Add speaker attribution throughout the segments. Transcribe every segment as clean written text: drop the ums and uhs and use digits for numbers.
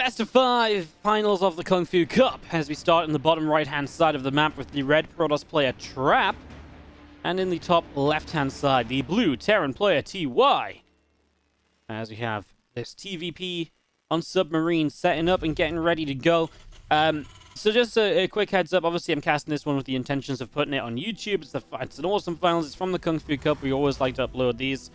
Speaker 1: Best of 5 finals of the Kung Fu Cup as we start in the bottom right-hand side of the map with the red Protoss player Trap, and in the top left-hand side, the blue Terran player TY. As we have this TvP on Submarine setting up and getting ready to go. So just a quick heads up, obviously I'm casting this one with the intentions of putting it on YouTube. It's an awesome finals, it's from the Kung Fu Cup, we always like to upload these.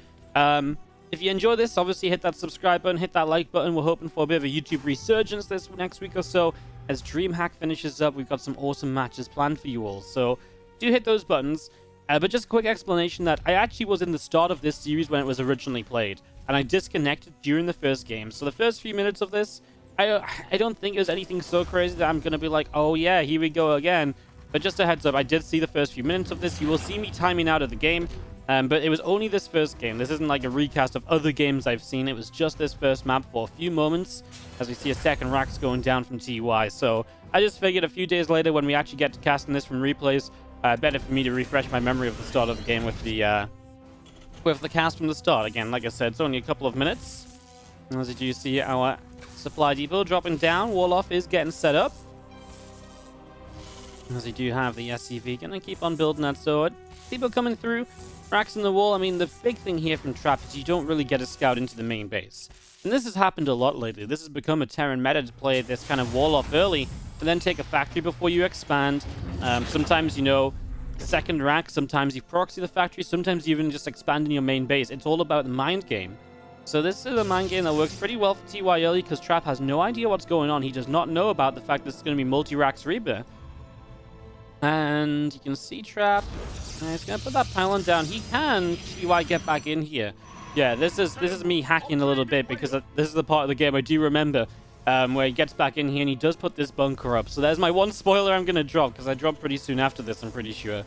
Speaker 1: If you enjoy this, obviously hit that subscribe button, hit that like button. We're hoping for a bit of a YouTube resurgence this next week or so. As DreamHack finishes up, we've got some awesome matches planned for you all. So do hit those buttons. But just a quick explanation that I actually was in the start of this series when it was originally played. And I disconnected during the first game. So the first few minutes of this, I don't think it was anything so crazy that I'm going to be like, oh yeah, here we go again. But just a heads up, I did see the first few minutes of this. You will see me timing out of the game. But it was only this first game. This isn't like a recast of other games I've seen. It was just this first map for a few moments as we see a second racks going down from TY. So I just figured a few days later when we actually get to casting this from replays, better for me to refresh my memory of the start of the game with the cast from the start. Again, like I said, it's only a couple of minutes. As you do see our supply depot dropping down. Warloff is getting set up. As we do have the SCV. Gonna keep on building that sword. People coming through. Racks in the wall. I mean, the big thing here from Trap is you don't really get a scout into the main base. And this has happened a lot lately. This has become a Terran meta to play this kind of wall off early and then take a factory before you expand. Sometimes, you know, second rack. Sometimes you proxy the factory. Sometimes you even just expand in your main base. It's all about the mind game. So this is a mind game that works pretty well for TY early because Trap has no idea what's going on. He does not know about the fact that it's going to be multi-racks Reaper. And you can see Trap. He's going to put that pylon down. He can TY get back in here. Yeah, this is me hacking a little bit because this is the part of the game I do remember where he gets back in here and he does put this bunker up. So there's my one spoiler I'm going to drop because I drop pretty soon after this, I'm pretty sure.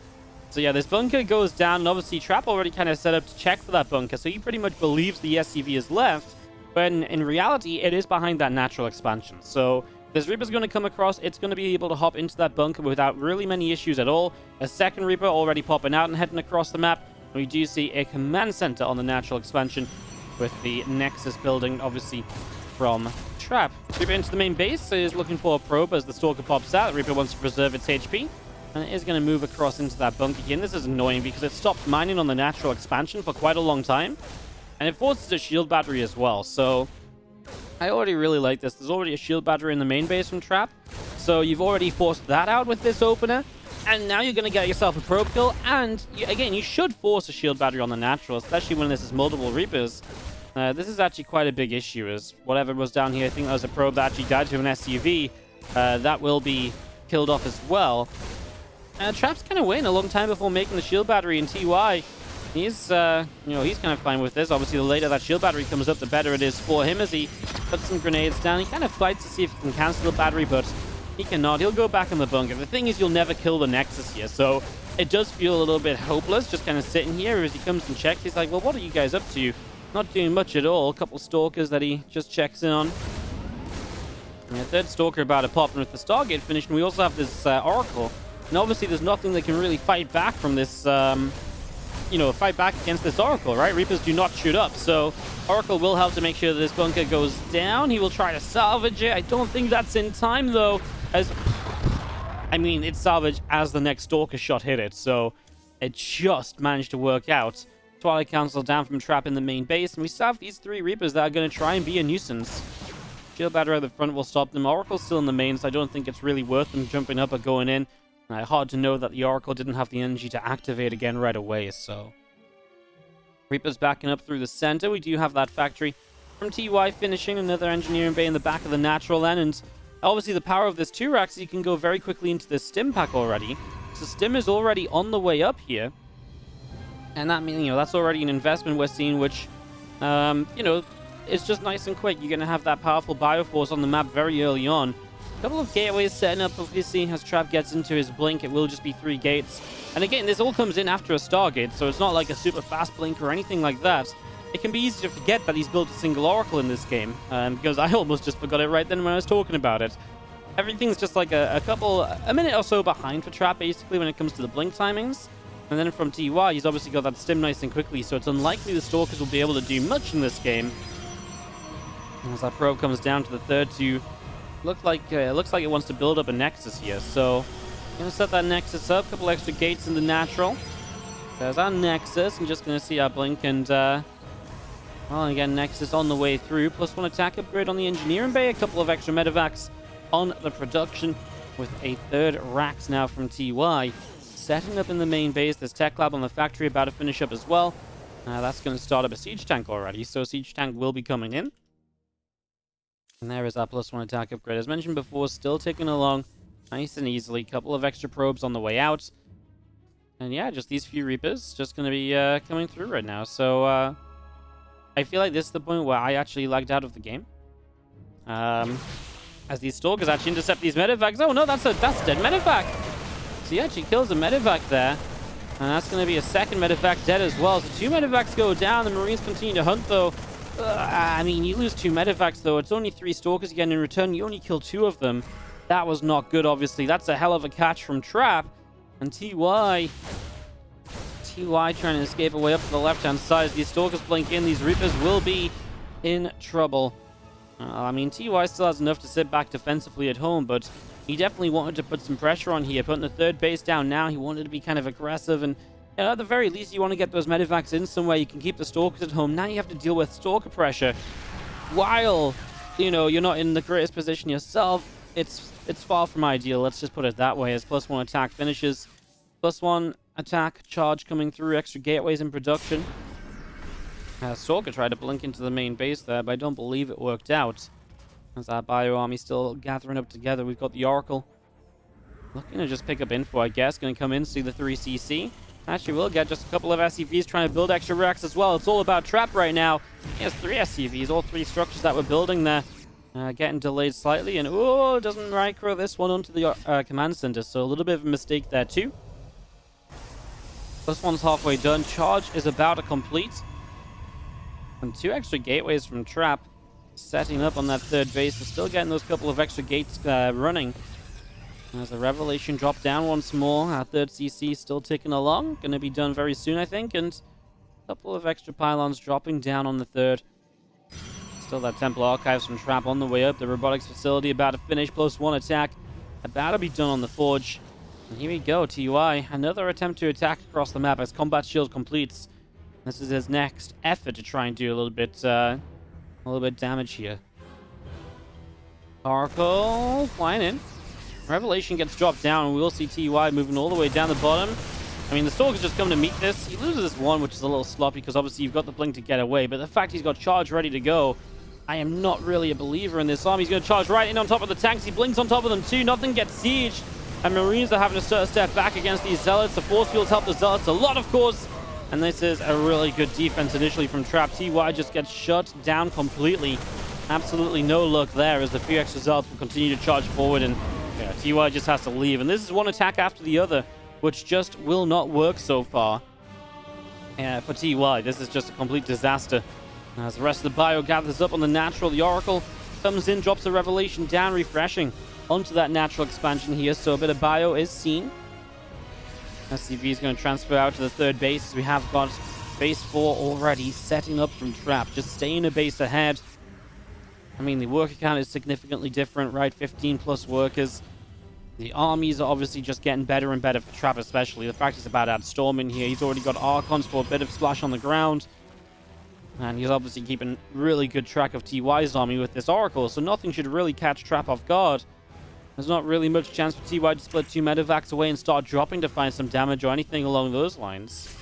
Speaker 1: So yeah, this bunker goes down and obviously Trap already kind of set up to check for that bunker. So he pretty much believes the SCV is left, but in reality, it is behind that natural expansion. So this Reaper's going to come across. It's going to be able to hop into that bunker without really many issues at all. A second Reaper already popping out and heading across the map. We do see a command center on the natural expansion with the Nexus building, obviously, from Trap. Reaper into the main base is looking for a probe as the Stalker pops out. Reaper wants to preserve its HP. And it is going to move across into that bunker here. And this is annoying because it stopped mining on the natural expansion for quite a long time. And it forces a shield battery as well. So I already really like this. There's already a shield battery in the main base from Trap. So you've already forced that out with this opener. And now you're going to get yourself a probe kill. And again, you should force a shield battery on the natural, especially when this is multiple Reapers. This is actually quite a big issue, as whatever was down here, I think that was a probe that actually died to an SUV. That will be killed off as well. Trap's kind of waiting a long time before making the shield battery in TY. He's, he's kind of fine with this. Obviously, the later that shield battery comes up, the better it is for him as he puts some grenades down. He kind of fights to see if he can cancel the battery, but he cannot. He'll go back in the bunker. The thing is, you'll never kill the Nexus here, so it does feel a little bit hopeless just kind of sitting here. As he comes and checks, he's like, well, what are you guys up to? Not doing much at all. A couple Stalkers that he just checks in on. Yeah, third Stalker about to pop, and with the Stargate finished, and we also have this Oracle. And obviously, there's nothing that can really fight back from this, fight back against this Oracle, right? Reapers do not shoot up, so Oracle will help to make sure that this bunker goes down. He will try to salvage it. I don't think that's in time, though, it's salvaged as the next Stalker shot hit it, so it just managed to work out. Twilight Council down from Trap in the main base, and we still have these three Reapers that are going to try and be a nuisance. Shield battery at the front will stop them. Oracle's still in the main, so I don't think it's really worth them jumping up or going in. Hard to know that the Oracle didn't have the energy to activate again right away, so Reaper's backing up through the center. We do have that factory from TY finishing, another engineering bay in the back of the natural then, and obviously the power of this 2-rack is you can go very quickly into this stim pack already. So stim is already on the way up here, and that means, that's already an investment we're seeing, which, it's just nice and quick. You're going to have that powerful Bioforce on the map very early on. A couple of gateways setting up, obviously, as Trap gets into his blink. It will just be 3 gates. And again, this all comes in after a Stargate, so it's not like a super fast blink or anything like that. It can be easy to forget that he's built a single Oracle in this game, because I almost just forgot it right then when I was talking about it. Everything's just like a minute or so behind for Trap, basically, when it comes to the blink timings. And then from TY, he's obviously got that stim nice and quickly, so it's unlikely the Stalkers will be able to do much in this game. As that probe comes down to the third to looks like it wants to build up a nexus here. So gonna set that nexus up. Couple extra gates in the natural. There's our nexus. I'm just gonna see our blink and well, again, nexus on the way through. +1 attack upgrade on the engineering bay. A couple of extra medevacs on the production with a third Rax now from TY. Setting up in the main base. There's tech lab on the factory about to finish up as well. That's going to start up a siege tank already. So siege tank will be coming in. And there is our +1 attack upgrade. As mentioned before, still ticking along nice and easily. Couple of extra probes on the way out. And yeah, just these few Reapers just going to be coming through right now. So I feel like this is the point where I actually lagged out of the game. As these Stalkers actually intercept these medevacs. Oh no, that's a dead medevac. So he actually kills a medevac there. And that's going to be a second medevac dead as well. So 2 medevacs go down. The Marines continue to hunt though. I mean, you lose 2 medevacs though. It's only 3 Stalkers again. In return, you only kill 2 of them. That was not good, obviously. That's a hell of a catch from Trap. And TY trying to escape away up to the left-hand side. As these Stalkers blink in, these Reapers will be in trouble. I mean, TY still has enough to sit back defensively at home, but he definitely wanted to put some pressure on here. Putting the third base down now, he wanted to be kind of aggressive, and you know, at the very least, you want to get those medevacs in somewhere. You can keep the Stalkers at home. Now you have to deal with Stalker pressure while, you know, you're not in the greatest position yourself. It's far from ideal. Let's just put it that way. As +1 attack finishes, +1 attack charge coming through. Extra gateways in production. Stalker tried to blink into the main base there, but I don't believe it worked out. As our bio army still gathering up together. We've got the Oracle looking to just pick up info, I guess. Going to come in, see the 3CC. Actually, we'll get just a couple of SCVs trying to build extra racks as well. It's all about Trap right now. He has 3 SCVs, all 3 structures that we're building there. Getting delayed slightly, and oh, doesn't micro this one onto the command center, so a little bit of a mistake there too. +1's halfway done. Charge is about to complete. And 2 extra gateways from Trap setting up on that third base. We're still getting those couple of extra gates running. As the Revelation dropped down once more. Our third CC still ticking along. Going to be done very soon, I think. And a couple of extra pylons dropping down on the third. Still that Temple Archives from Trap on the way up. The robotics facility about to finish. +1 attack about to be done on the Forge. And here we go, TUI. Another attempt to attack across the map as Combat Shield completes. This is his next effort to try and do a little bit damage here. Oracle flying in. Revelation gets dropped down, and we'll see TUI moving all the way down the bottom. I mean, the Stalker's just come to meet this. He loses this one, which is a little sloppy, because obviously you've got the blink to get away. But the fact he's got charge ready to go, I am not really a believer in this army. He's going to charge right in on top of the tanks. He blinks on top of them too. Nothing gets sieged. And Marines are having to step back against these Zealots. The force fields help the Zealots a lot, of course. And this is a really good defense initially from Trap. TY just gets shut down completely. Absolutely no luck there, as the few extra Zealots will continue to charge forward. And yeah, TY just has to leave. And this is one attack after the other, which just will not work so far. For TY, this is just a complete disaster. As the rest of the bio gathers up on the natural, the Oracle comes in, drops the Revelation down, refreshing onto that natural expansion here. So a bit of bio is seen. SCV is going to transfer out to the third base. We have got base 4 already setting up from Trap. Just staying a base ahead. I mean, the worker count is significantly different, right? 15 plus workers. The armies are obviously just getting better and better for Trap, especially. The fact he's about to add Storm in here. He's already got Archons for a bit of splash on the ground. And he's obviously keeping really good track of TY's army with this Oracle. So nothing should really catch Trap off guard. There's not really much chance for TY to split 2 medevacs away and start dropping to find some damage or anything along those lines.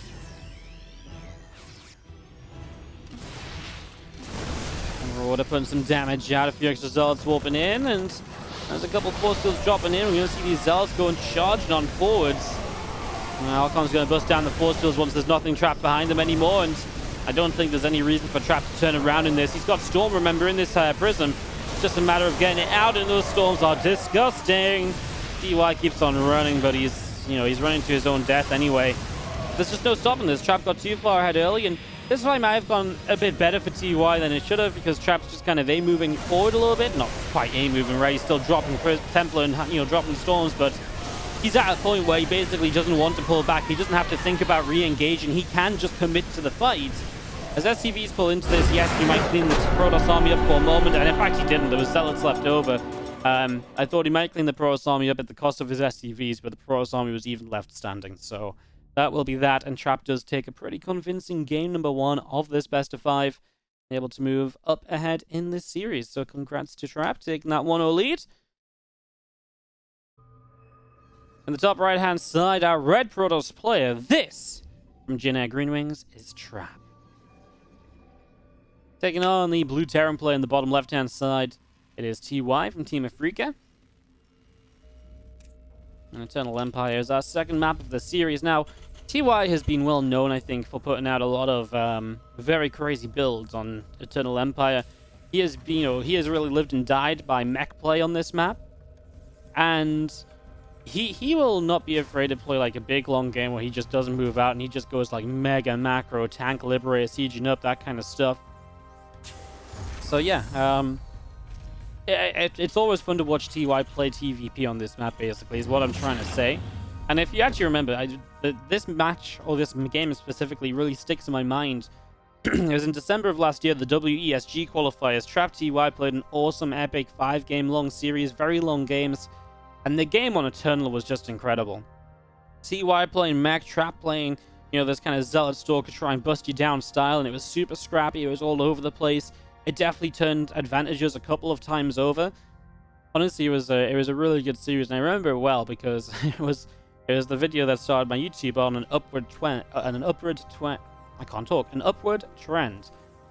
Speaker 1: Marauder putting some damage out. A few extra Zealots warping in, and there's a couple force fields dropping in. We're going to see these Zealots going charged on forwards. Alcon's going to bust down the force fields once there's nothing trapped behind them anymore, and I don't think there's any reason for Trap to turn around in this. He's got Storm, remember, in this Prism. It's just a matter of getting it out, and those storms are disgusting. TY keeps on running, but he's running to his own death anyway. There's just no stopping this. Trap got too far ahead early, and this fight might have gone a bit better for TY than it should have, because Trap's just kind of A-moving forward a little bit. Not quite A-moving, right? He's still dropping Templar and, dropping storms, but he's at a point where he basically doesn't want to pull back. He doesn't have to think about re-engaging. He can just commit to the fight. As SCVs pull into this, yes, he might clean the Protoss army up for a moment, and in fact he didn't. There was Zealots left over. I thought he might clean the Protoss army up at the cost of his SCVs, but the Protoss army was even left standing. So that will be that, and Trap does take a pretty convincing game number 1 of this best of 5. Able to move up ahead in this series. So congrats to Trap, taking that 1-0 lead. In the top right-hand side, our red Protoss player, this, from Jin Air Green Wings, is Trap. Taking on the blue Terran player in the bottom left-hand side, it is TY from Team Africa. And Eternal Empire is our second map of the series. Now, TY has been well known, I think, for putting out a lot of very crazy builds on Eternal Empire. He has, he has really lived and died by mech play on this map. And he will not be afraid to play like a big long game where he just doesn't move out and he just goes like mega macro, tank liberator, sieging up, that kind of stuff. So yeah, it's always fun to watch TY play TvP on this map, basically, is what I'm trying to say. And if you actually remember, this match, or this game specifically, really sticks in my mind. It was in December of last year, the WESG qualifiers. Trap TY played an awesome, epic 5-game long series, very long games. And the game on Eternal was just incredible. TY playing mech, Trap playing, this kind of Zealot Stalker try and bust you down style, and it was super scrappy, it was all over the place. It definitely turned advantages a couple of times over. Honestly, it was a really good series, and I remember it well because it was the video that started my YouTube on an upward trend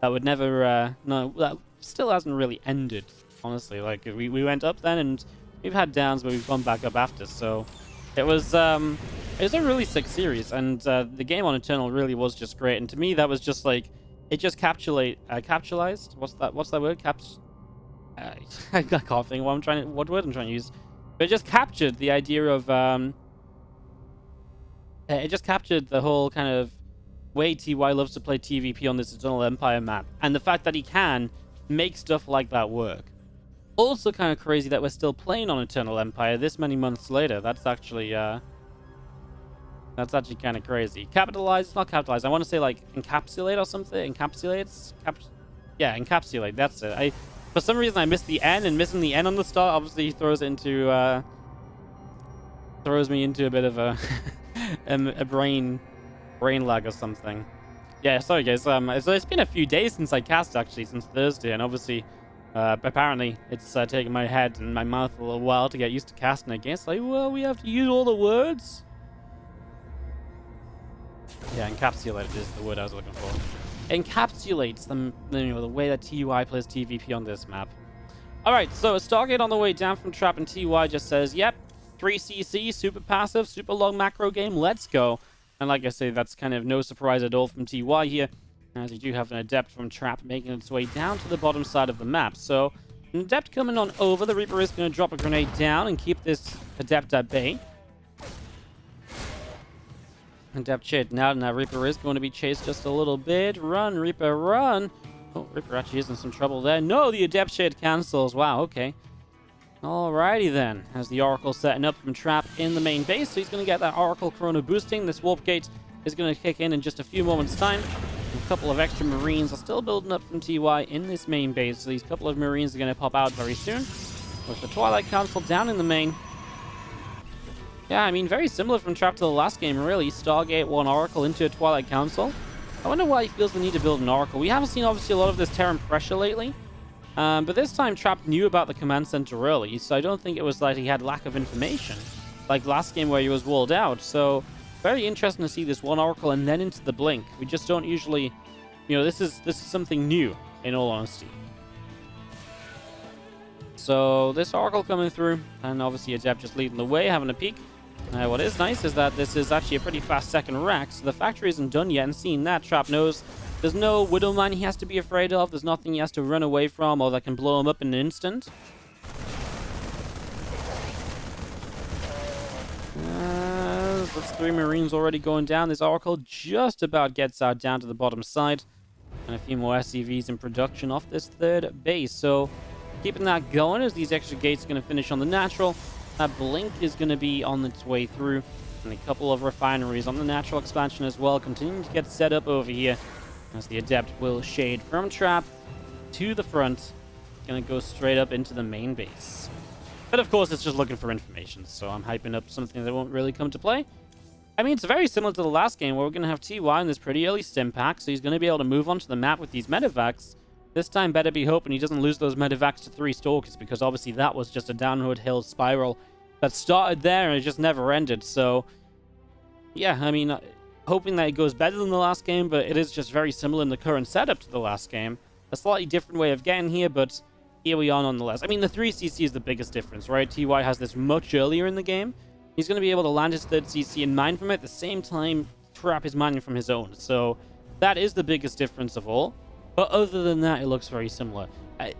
Speaker 1: that would never that still hasn't really ended, honestly. Like we went up then, and we've had downs, but we've gone back up after. So it was a really sick series, and the game on Eternal really was just great. And to me, that was just like, it just capitalized. What's that word? I can't think what word I'm trying to use. But it just captured the idea of it just captured the whole kind of way TY loves to play TvP on this Eternal Empire map, and the fact that he can make stuff like that work. Also kind of crazy that we're still playing on Eternal Empire this many months later. That's actually kind of crazy. Capitalize, not capitalize. I want to say like encapsulate or something. Encapsulates? Yeah, encapsulate. That's it. For some reason I missed the N, and missing the N on the start obviously throws me into a bit of a a brain lag or something. Yeah, sorry guys. So it's been a few days since I cast, actually, since Thursday, and obviously apparently it's taken my head and my mouth a little while to get used to casting again. It's like, well, we have to use all the words. Yeah, encapsulated is the word I was looking for. Encapsulates the way that TY plays TvP on this map. Alright, so Stargate on the way down from Trap, and TY just says, yep, 3cc, super passive, super long macro game, let's go. And like I say, that's kind of no surprise at all from TY here, as you do have an Adept from Trap making its way down to the bottom side of the map. So, an Adept coming on over, the Reaper is going to drop a grenade down and keep this Adept at bay. Adept shading out, and that Reaper is going to be chased just a little bit. Run, Reaper, run! Oh, Reaper actually is in some trouble there. No, the Adept shade cancels. Wow, okay. Alrighty then. As the Oracle setting up from Trap in the main base, so he's going to get that Oracle Chrono boosting. This Warp Gate is going to kick in just a few moments' time. A couple of extra Marines are still building up from TY in this main base, so these couple of Marines are going to pop out very soon. With the Twilight Council down in the main. Yeah, I mean, very similar from Trap to the last game, really. Stargate, one Oracle into a Twilight Council. I wonder why he feels the need to build an Oracle. We haven't seen, obviously, a lot of this Terran pressure lately. But this time, Trap knew about the command center early, so I don't think it was like he had lack of information. Like last game where he was walled out. So, very interesting to see this one Oracle and then into the Blink. We just don't usually... this is something new, in all honesty. So, this Oracle coming through, and obviously Adept just leading the way, having a peek. What is nice is that this is actually a pretty fast second rack, so the factory isn't done yet, and seeing that, Trap knows there's no Widowmine he has to be afraid of, there's nothing he has to run away from or that can blow him up in an instant. That's 3 Marines already going down. This Oracle just about gets out down to the bottom side, and a few more SCVs in production off this third base, so keeping that going as these extra gates are going to finish on the natural. That Blink is going to be on its way through, and a couple of refineries on the natural expansion as well, continuing to get set up over here. As the Adept will shade from Trap to the front. Gonna go straight up into the main base. But of course, it's just looking for information, so I'm hyping up something that won't really come to play. I mean, it's very similar to the last game where we're going to have TY in this pretty early stim pack, so he's going to be able to move onto the map with these medevacs. This time, better be hoping he doesn't lose those medevacs to 3 Stalkers, because obviously that was just a downward hill spiral that started there and it just never ended. So, yeah, I mean, hoping that it goes better than the last game, but it is just very similar in the current setup to the last game. A slightly different way of getting here, but here we are nonetheless. I mean, the 3CC is the biggest difference, right? TY has this much earlier in the game. He's going to be able to land his 3rd CC and mine from it at the same time Trap is mining from his own. So that is the biggest difference of all. But other than that, it looks very similar.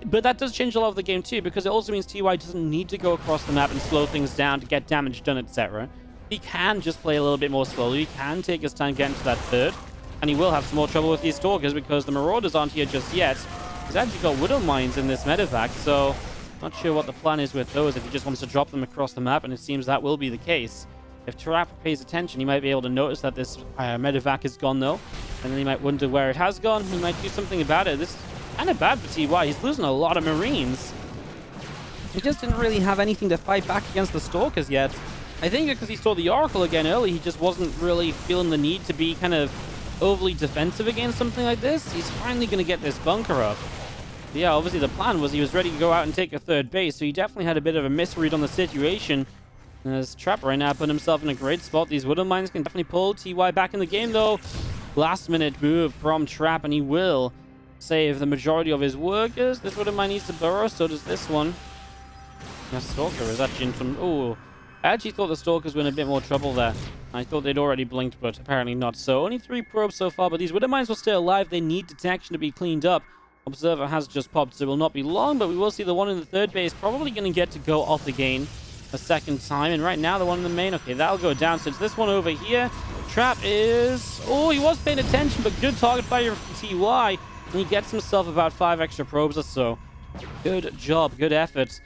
Speaker 1: But that does change a lot of the game too, because it also means TY doesn't need to go across the map and slow things down to get damage done, etc. He can just play a little bit more slowly. He can take his time getting to that 3rd. And he will have some more trouble with these Stalkers because the Marauders aren't here just yet. He's actually got Widow Mines in this medevac, so not sure what the plan is with those, if he just wants to drop them across the map, and it seems that will be the case. If Trap pays attention, he might be able to notice that this medevac is gone, though, and then he might wonder where it has gone. He might do something about it. This is kind of bad for TY. He's losing a lot of Marines. He just didn't really have anything to fight back against the Stalkers yet. I think because he saw the Oracle again early, he just wasn't really feeling the need to be kind of overly defensive against something like this. He's finally going to get this bunker up. But yeah, obviously the plan was he was ready to go out and take a 3rd base, so he definitely had a bit of a misread on the situation. As Trap right now put himself in a great spot. These Widow Mines can definitely pull TY back in the game, though. Last minute move from Trap, and he will save the majority of his workers. This Widow Mine needs to burrow, so does this one. The Stalker is actually into... Oh, I actually thought the Stalkers were in a bit more trouble there. I thought they'd already blinked, but apparently not so. Only 3 probes so far, but these Widow Mines will stay alive. They need detection to be cleaned up. Observer has just popped, so it will not be long, but we will see the one in the 3rd base probably going to get to go off the game a 2nd time. And right now, the one in the main, okay, that'll go down. So it's this one over here. Trap is... Oh, he was paying attention, but good target fire from TY. And he gets himself about 5 extra probes or so. Good job, good effort.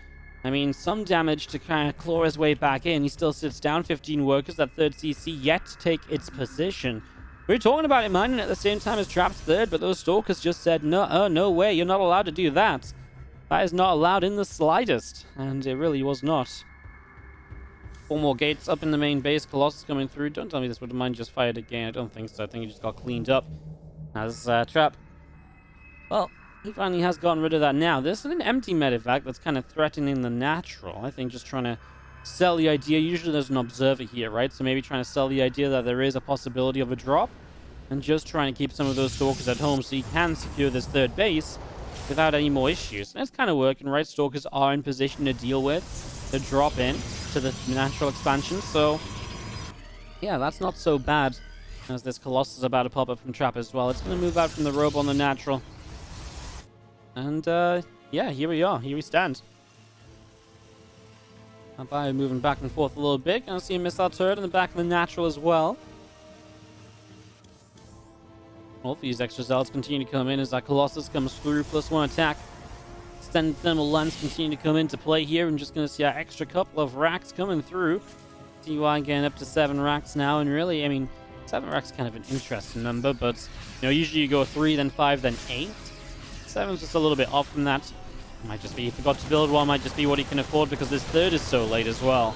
Speaker 1: I mean, some damage to kind of claw his way back in. He still sits down 15 workers. That 3rd CC yet to take its position. We were talking about it mining at the same time as Trap's 3rd, but those Stalkers just said, no way, you're not allowed to do that. That is not allowed in the slightest. And it really was not. 4 more gates up in the main base. Colossus coming through. Don't tell me this Widow Mine just fired again. I don't think so. I think he just got cleaned up. As Trap... Well, he finally has gotten rid of that now. This is an empty medevac that's kind of threatening the natural. I think just trying to sell the idea. Usually there's an observer here, right? So maybe trying to sell the idea that there is a possibility of a drop. And just trying to keep some of those Stalkers at home so he can secure this 3rd base without any more issues. And it's kind of working, right? Stalkers are in position to deal with the drop in to the natural expansion. So, yeah, that's not so bad. As this Colossus is about to pop up from Trap as well. It's going to move out from the robe on the natural. And, yeah, here we are. Here we stand. By moving back and forth a little bit. Gonna see a missile turret in the back of the natural as well. All these extra zealots continue to come in as that Colossus comes through. +1 attack. Extended thermal lens continue to come into play here. And just gonna see our extra couple of racks coming through. TY getting up to 7 racks now. And really, I mean, 7 racks is kind of an interesting number. But, you know, usually you go 3, then 5, then 8. 7's just a little bit off from that. Might just be he forgot to build one, might just be what he can afford because this 3rd is so late as well.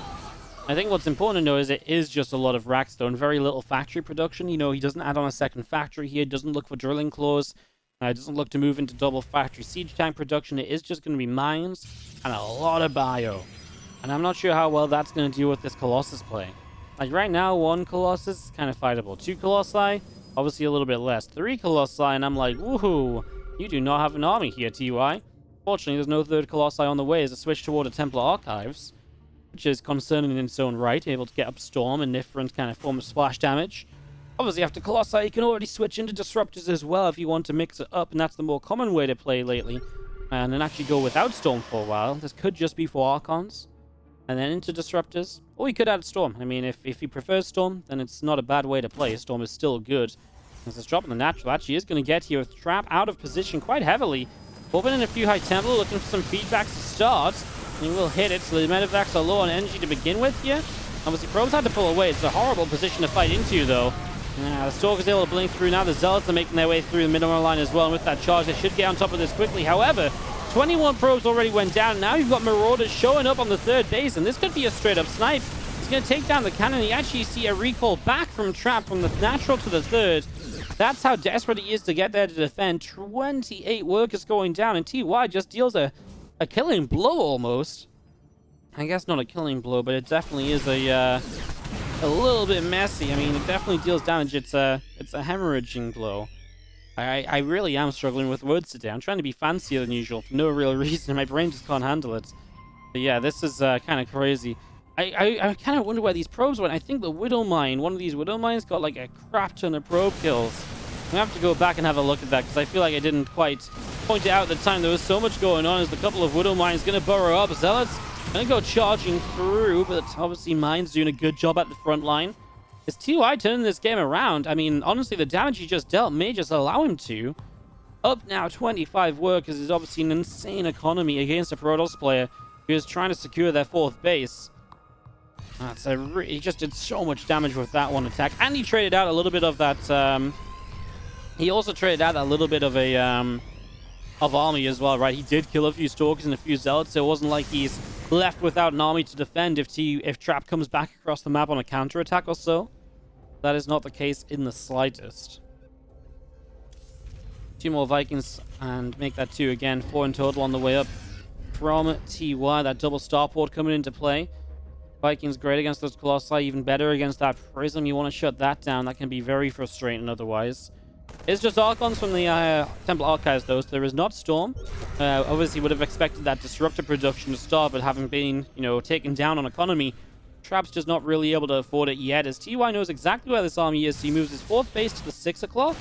Speaker 1: I think what's important to know is it is just a lot of racks though, and very little factory production. You know, he doesn't add on a 2nd factory here, doesn't look for drilling claws, doesn't look to move into double factory siege tank production. It is just going to be mines and a lot of bio. And I'm not sure how well that's going to deal with this Colossus play. Like right now, 1 Colossus is kind of fightable. 2 Colossi, obviously a little bit less. 3 Colossi, and I'm like, woohoo, you do not have an army here, TY. Fortunately, there's no 3rd Colossi on the way as a switch toward a Templar Archives, which is concerning in its own right, able to get up Storm and different kind of form of splash damage. Obviously, after Colossi, you can already switch into Disruptors as well if you want to mix it up, and that's the more common way to play lately. And then actually go without Storm for a while. This could just be for Archons, and then into Disruptors. Or you could add Storm. I mean, if he prefers Storm, then it's not a bad way to play. Storm is still good. As this drop in the natural actually is going to get here with Trap out of position quite heavily. Popping in a few high Templar, looking for some feedbacks to start. And he will hit it, so the medevacs are low on energy to begin with here. Obviously, probes had to pull away. It's a horrible position to fight into, though. The Stalker's able to blink through now. The Zealots are making their way through the middle line as well. And with that charge, they should get on top of this quickly. However, 21 probes already went down. Now you've got Marauders showing up on the third base, and this could be a straight-up snipe. He's going to take down the cannon. You actually see a recall back from Trap from the natural to the third. That's how desperate he is to get there to defend. 28 workers going down, and TY just deals a killing blow almost. I guess not a killing blow, but it definitely is a little bit messy. I mean, it definitely deals damage. It's a hemorrhaging blow. I really am struggling with words today. I'm trying to be fancier than usual for no real reason. My brain just can't handle it. But yeah, this is kind of crazy. I kind of wonder where these probes went. I think the Widow Mine, one of these Widow Mines got like a crap ton of probe kills. I'm going to have to go back and have a look at that because I feel like I didn't quite point it out at the time. There was so much going on as the couple of Widow Mines going to burrow up. Zealots going to go charging through, but obviously Mine's doing a good job at the front line. Is TY turning this game around? I mean, honestly, the damage he just dealt may just allow him to. Up now 25 workers is obviously an insane economy against a Protoss player who is trying to secure their fourth base. He just did so much damage with that one attack. And he traded out a little bit of that... he also traded out a little bit of a... of army as well, right? He did kill a few Stalkers and a few Zealots, so it wasn't like he's left without an army to defend if Trap comes back across the map on a counterattack or so. That is not the case in the slightest. 2 more Vikings and make that 2 again. 4 in total on the way up from TY. That double starport coming into play. Vikings great against those Colossi, even better against that Prism. You want to shut that down. That can be very frustrating otherwise. It's just Archons from the Temple Archives, though, so there is not Storm. Obviously, would have expected that Disruptor production to start, but having been, taken down on economy, Trap's just not really able to afford it yet, as TY knows exactly where this army is, so he moves his 4th base to the 6 o'clock.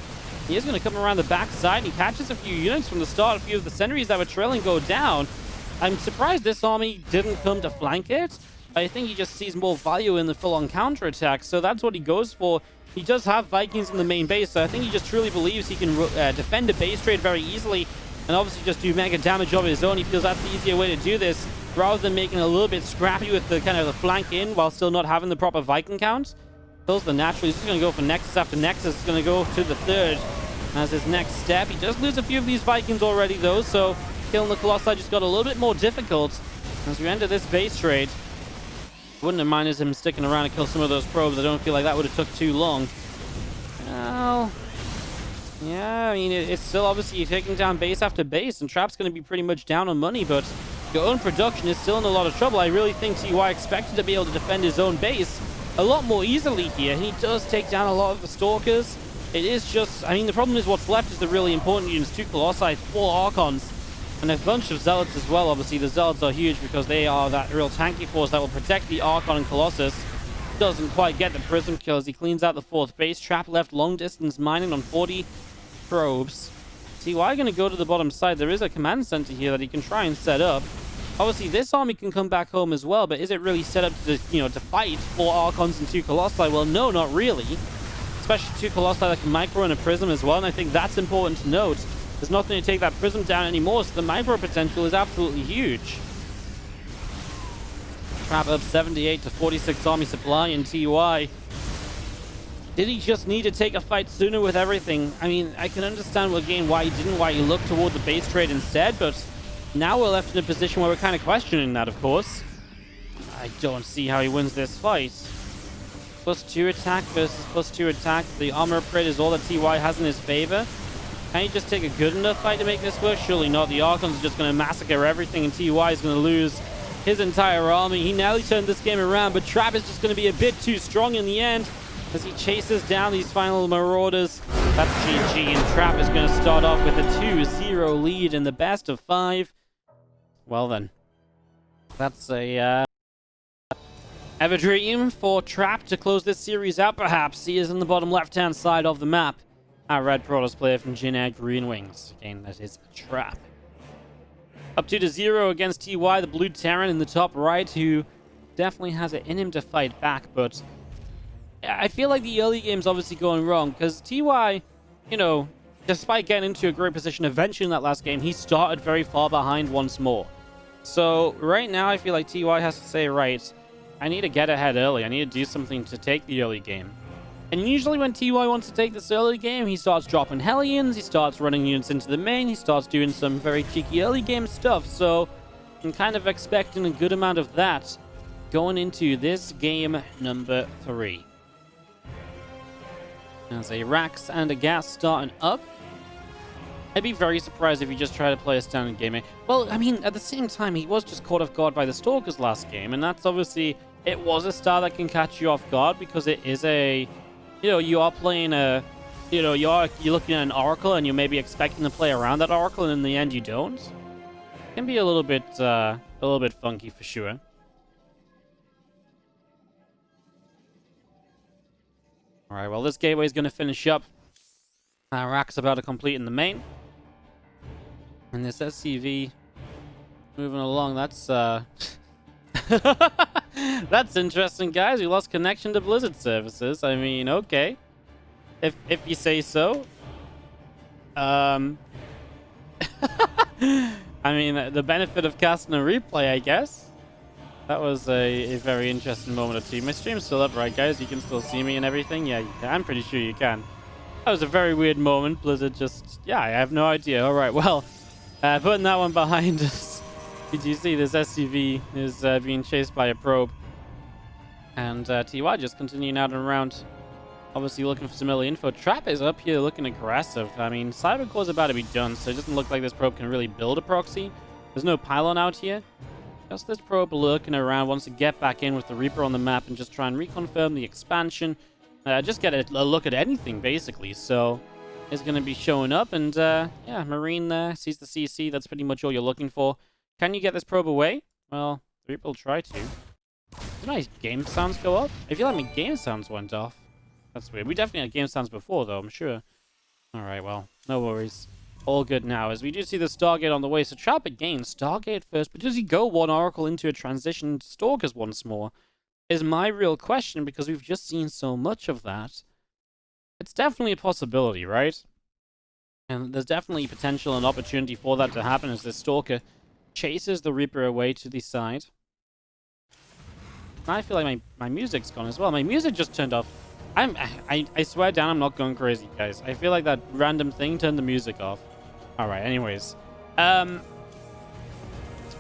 Speaker 1: He is going to come around the back side, and he catches a few units from the start. A few of the sentries that were trailing go down. I'm surprised this army didn't come to flank it. I think he just sees more value in the full-on counterattack, so that's what he goes for. He does have Vikings in the main base, so I think he just truly believes he can defend a base trade very easily and obviously just do mega damage of his own. He feels that's the easier way to do this rather than making it a little bit scrappy with the kind of the flank in while still not having the proper Viking count. Kills the natural. He's just going to go for Nexus after Nexus. He's going to go to the 3rd as his next step. He does lose a few of these Vikings already, though, so killing the Colossi just got a little bit more difficult as we enter this base trade. Wouldn't have minded him sticking around to kill some of those probes. I don't feel like that would have took too long. Well, yeah, I mean, it's still obviously you're taking down base after base, and Trap's going to be pretty much down on money, but your own production is still in a lot of trouble. I really think TY expected to be able to defend his own base a lot more easily here. He does take down a lot of the Stalkers. It is just, I mean, the problem is what's left is the really important units. 2 Colossi, 4 Archons, and a bunch of Zealots as well. Obviously, the Zealots are huge because they are that real tanky force that will protect the Archon and Colossus. Doesn't quite get the Prism kills. He cleans out the 4th base. Trap left long distance mining on 40 probes. TY going to go to the bottom side. There is a command center here that he can try and set up. Obviously, this army can come back home as well, but is it really set up to, to fight 4 Archons and 2 Colossi? Well, no, not really. Especially 2 Colossi that can micro and a Prism as well, and I think that's important to note. There's nothing to take that Prism down anymore, so the micro potential is absolutely huge. Trap up 78 to 46 army supply in TY. Did he just need to take a fight sooner with everything? I mean, I can understand again why he didn't, why he looked toward the base trade instead, but now we're left in a position where we're kind of questioning that, of course. I don't see how he wins this fight. +2 attack versus +2 attack. The armor upgrade is all that TY has in his favor. Can he just take a good enough fight to make this work? Surely not. The Archons are just going to massacre everything, and TY is going to lose his entire army. He nearly turned this game around, but Trap is just going to be a bit too strong in the end as he chases down these final Marauders. That's GG, and Trap is going to start off with a 2-0 lead in the best of 5. Well then, that's a ever dream for Trap to close this series out, perhaps. He is in the bottom left-hand side of the map. Our red Protoss player from Jin Green Wings. Again, that is Trap. Up 2-0 against TY, the blue Terran in the top right, who definitely has it in him to fight back, but I feel like the early game's obviously going wrong, because TY, despite getting into a great position eventually in that last game, he started very far behind once more. So right now, I feel like TY has to say, right, I need to get ahead early. I need to do something to take the early game. And usually when TY wants to take this early game, he starts dropping Hellions, he starts running units into the main, he starts doing some very cheeky early game stuff. So I'm kind of expecting a good amount of that going into this game number 3. There's a Rax and a Gas starting up. I'd be very surprised if he just tried to play a standard game. Well, I mean, at the same time, he was just caught off guard by the Stalkers last game, and that's obviously, it was a star that can catch you off guard because it is a, you know, you are playing a, you know, you're looking at an Oracle and you're maybe expecting to play around that Oracle, and in the end you don't. It can be a little bit funky for sure. All right, well, this gateway is going to finish up. Rack's about to complete in the main. And this SCV moving along, that's that's interesting, guys. We lost connection to Blizzard services. I mean, okay. If you say so. I mean, the benefit of casting a replay, I guess. That was a very interesting moment or two. My stream's still up, right, guys? You can still see me and everything? Yeah, I'm pretty sure you can. That was a very weird moment. Blizzard just... Yeah, I have no idea. All right, well, putting that one behind us. Did you see this SCV is being chased by a probe? And TY just continuing out and around. Obviously looking for some early info. Trap is up here looking aggressive. I mean, Cybercore's about to be done, so it doesn't look like this probe can really build a proxy. There's no pylon out here. Just this probe lurking around, wants to get back in with the Reaper on the map and just try and reconfirm the expansion. Just get a look at anything, basically. So it's going to be showing up. And, yeah, Marine there sees the CC. That's pretty much all you're looking for. Can you get this probe away? Well, the Reaper will try to. Did my game sounds go off? I feel like my game sounds went off. That's weird. We definitely had game sounds before, though, I'm sure. All right, well, no worries. All good now, as we do see the Stargate on the way. So Trap again, Stargate first, but does he go one Oracle into a transition to Stalkers once more? Is my real question, because we've just seen so much of that. It's definitely a possibility, right? And there's definitely potential and opportunity for that to happen as this Stalker chases the Reaper away to the side. I feel like my music's gone as well. My music just turned off. I swear down I'm not going crazy, guys. I feel like that random thing turned the music off. Alright, anyways.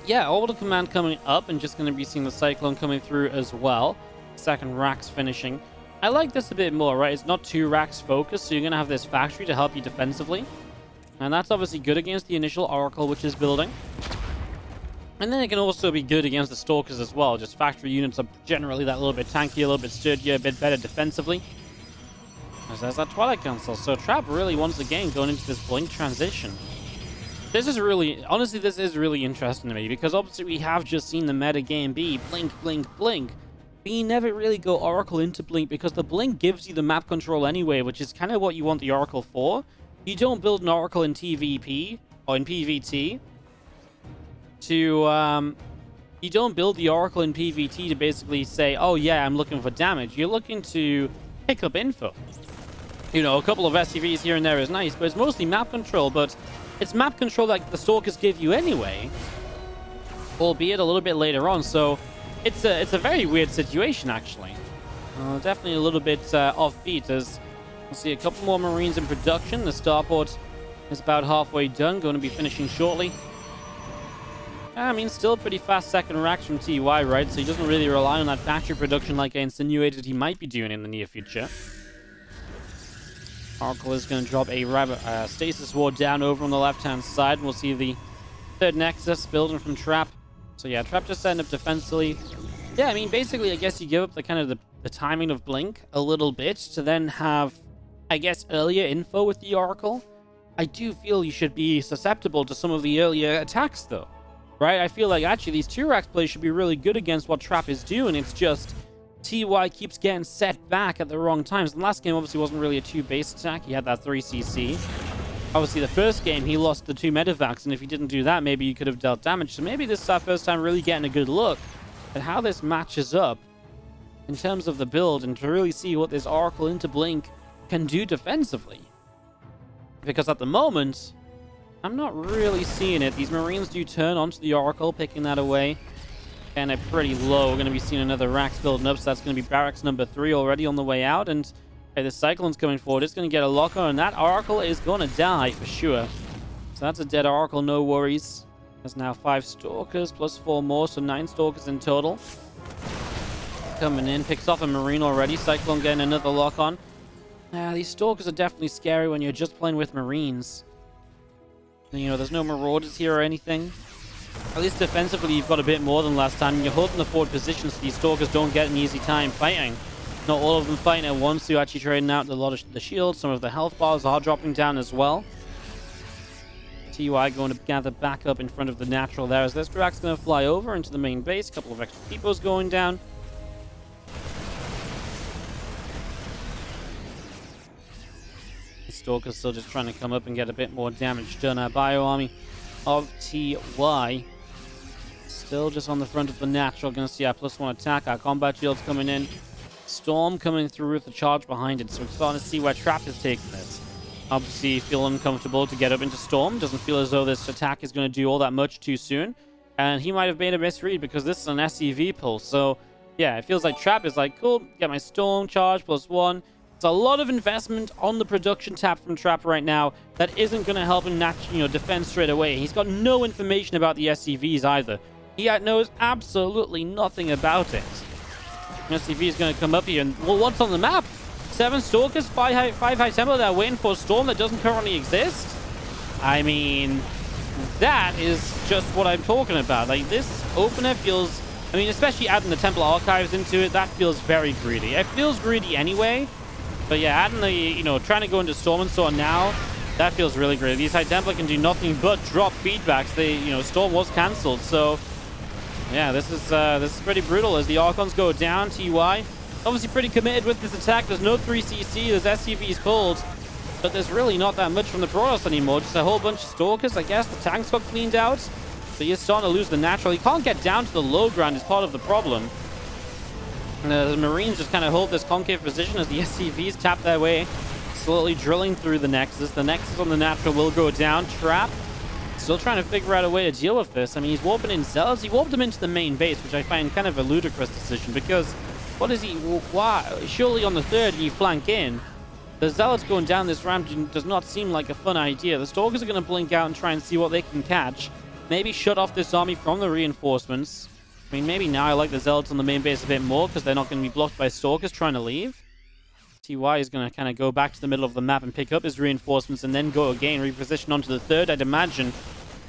Speaker 1: Yeah, orbital command coming up, and just going to be seeing the Cyclone coming through as well. Second Rax finishing. I like this a bit more, right? It's not too Rax focused, so you're going to have this factory to help you defensively. And that's obviously good against the initial Oracle, which is building. And then it can also be good against the Stalkers as well. Just factory units are generally that little bit tankier, a little bit sturdier, a bit better defensively. As there's that Twilight Council. So Trap really, once again, going into this Blink transition. This is really, honestly, this is really interesting to me, because obviously we have just seen the meta game be Blink, Blink, Blink. But you never really go Oracle into Blink, because the Blink gives you the map control anyway, which is kind of what you want the Oracle for. You don't build an Oracle in TvP, or in PvT, you don't build the Oracle in PvT to basically say, oh yeah, I'm looking for damage. You're looking to pick up info. You know, a couple of SCVs here and there is nice, but it's mostly map control, but it's map control that the Stalkers give you anyway, albeit a little bit later on, so it's a very weird situation, actually. Definitely a little bit offbeat, as we'll see a couple more Marines in production. The starport is about halfway done, going to be finishing shortly. I mean, still pretty fast second racks from TY, right? So he doesn't really rely on that factory production like I insinuated he might be doing in the near future. Oracle is going to drop a Stasis Ward down over on the left-hand side. We'll see the third Nexus building from Trap. So yeah, Trap just setting up defensively. Yeah, I mean, basically, I guess you give up the kind of the timing of Blink a little bit to then have, I guess, earlier info with the Oracle. I do feel you should be susceptible to some of the earlier attacks, though. Right? I feel like actually these 2-Rax plays should be really good against what Trap is doing. It's just TY keeps getting set back at the wrong times. The last game obviously wasn't really a 2-base attack. He had that 3cc. Obviously the first game he lost the 2 medevacs, and if he didn't do that, maybe he could have dealt damage. So maybe this is our first time really getting a good look at how this matches up in terms of the build, and to really see what this Oracle into Blink can do defensively. Because at the moment, I'm not really seeing it. These Marines do turn onto the Oracle, picking that away. And they're pretty low. We're going to be seeing another Rax building up, so that's going to be barracks number 3 already on the way out. And Okay, the Cyclone's coming forward. It's going to get a lock on, and that Oracle is going to die for sure. So that's a dead Oracle, no worries. There's now 5 Stalkers plus 4 more, so 9 Stalkers in total. Coming in, picks off a Marine already. Cyclone getting another lock on. These Stalkers are definitely scary when you're just playing with Marines. You know, there's no Marauders here or anything. At least defensively, you've got a bit more than last time. You're holding the forward position so these Stalkers don't get an easy time fighting. Not all of them fighting at once, so you're actually trading out a lot of the shields. Some of the health bars are dropping down as well. TY going to gather back up in front of the natural there as this Drax going to fly over into the main base. A couple of extra peoples going down. The Stalker's still just trying to come up and get a bit more damage done. Our bio army of TY still just on the front of the natural. Going to see our +1 attack. Our combat shields coming in. Storm coming through with the charge behind it. So we're starting to see where Trap is taking this. Obviously, feel uncomfortable to get up into Storm. Doesn't feel as though this attack is going to do all that much too soon. And he might have made a misread because this is an SCV pull. So, yeah, it feels like Trap is like, cool, get my Storm charge +1. It's a lot of investment on the production tab from Trap right now that isn't going to help him defend straight away. He's got no information about the SCVs either. He knows absolutely nothing about it. SCV is going to come up here and, well, what's on the map? 7 Stalkers, 5 High Templar that are waiting for a Storm that doesn't currently exist? I mean, that is just what I'm talking about. Like, this opener feels... I mean, especially adding the Templar Archives into it, that feels very greedy. It feels greedy anyway, but yeah, adding the, trying to go into Storm and Sword now, that feels really greedy. These High Templar can do nothing but drop feedbacks. Storm was cancelled, so... yeah, this is pretty brutal as the Archons go down. TY obviously pretty committed with this attack. There's no 3CC. There's SCVs pulled, but there's really not that much from the Protoss anymore. Just a whole bunch of Stalkers. I guess the tanks got cleaned out, so you're starting to lose the natural. He can't get down to the low ground is part of the problem. And the Marines just kind of hold this concave position as the SCVs tap their way, slowly drilling through the Nexus. The Nexus on the natural will go down. Trap still trying to figure out a way to deal with this. I mean, he's warping in Zealots. He warped them into the main base, which I find kind of a ludicrous decision because what is he... why? Surely on the 3rd you flank in. The Zealots going down this ramp does not seem like a fun idea. The Stalkers are going to blink out and try and see what they can catch. Maybe shut off this army from the reinforcements. I mean, maybe now I like the Zealots on the main base a bit more because they're not going to be blocked by Stalkers trying to leave. TY is going to kind of go back to the middle of the map and pick up his reinforcements and then go again, reposition onto the 3rd, I'd imagine.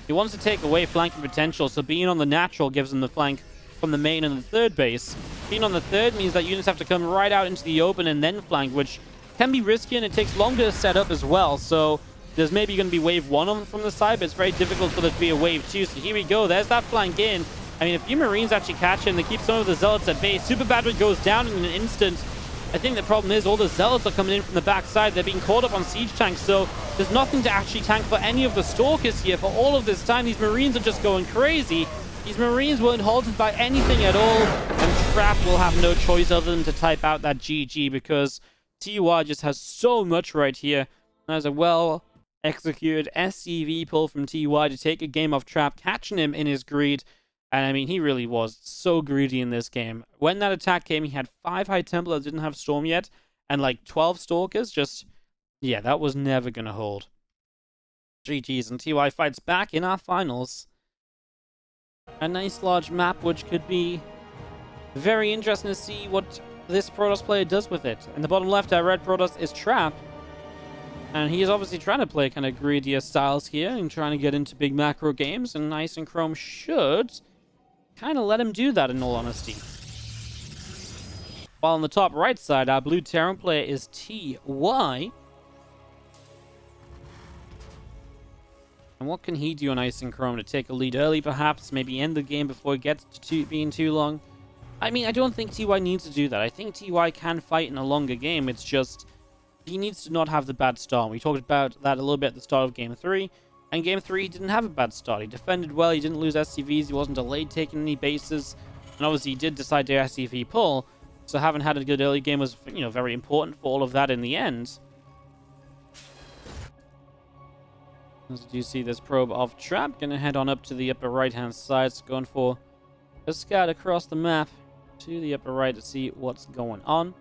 Speaker 1: He wants to take away flanking potential, so being on the natural gives him the flank from the main and the 3rd base. Being on the 3rd means that units have to come right out into the open and then flank, which can be risky and it takes longer to set up as well. So there's maybe going to be wave 1 on from the side, but it's very difficult for there to be a wave 2. So here we go. There's that flank in. I mean, a few Marines actually catch him. They keep some of the Zealots at base. Super Battery goes down in an instant. I think the problem is all the Zealots are coming in from the backside. They're being caught up on siege tanks, so there's nothing to actually tank for any of the Stalkers here. For all of this time, these Marines are just going crazy. These Marines weren't halted by anything at all, and Trap will have no choice other than to type out that GG because TY just has so much right here. There's a well-executed SCV pull from TY to take a game off Trap, catching him in his greed. And I mean, he really was so greedy in this game. When that attack came, he had 5 High Templar that didn't have Storm yet, and like 12 Stalkers. Just, yeah, that was never going to hold. GG's, and TY fights back in our finals. A nice large map, which could be very interesting to see what this Protoss player does with it. In the bottom left, our red Protoss is Trap. And he is obviously trying to play kind of greedier styles here and trying to get into big macro games, and Ice and Chrome should kind of let him do that, in all honesty. While on the top right side, our blue Terran player is TY. And what can he do on Ice and Chrome to take a lead early, perhaps? Maybe end the game before it gets to being too long? I mean, I don't think TY needs to do that. I think TY can fight in a longer game. It's just he needs to not have the bad start. We talked about that a little bit at the start of Game 3. And Game 3, he didn't have a bad start. He defended well. He didn't lose SCVs. He wasn't delayed taking any bases. And obviously, he did decide to SCV pull. So having had a good early game was, very important for all of that in the end. As you see this probe of Trap, going to head on up to the upper right-hand side. So going for a scout across the map to the upper right to see what's going on.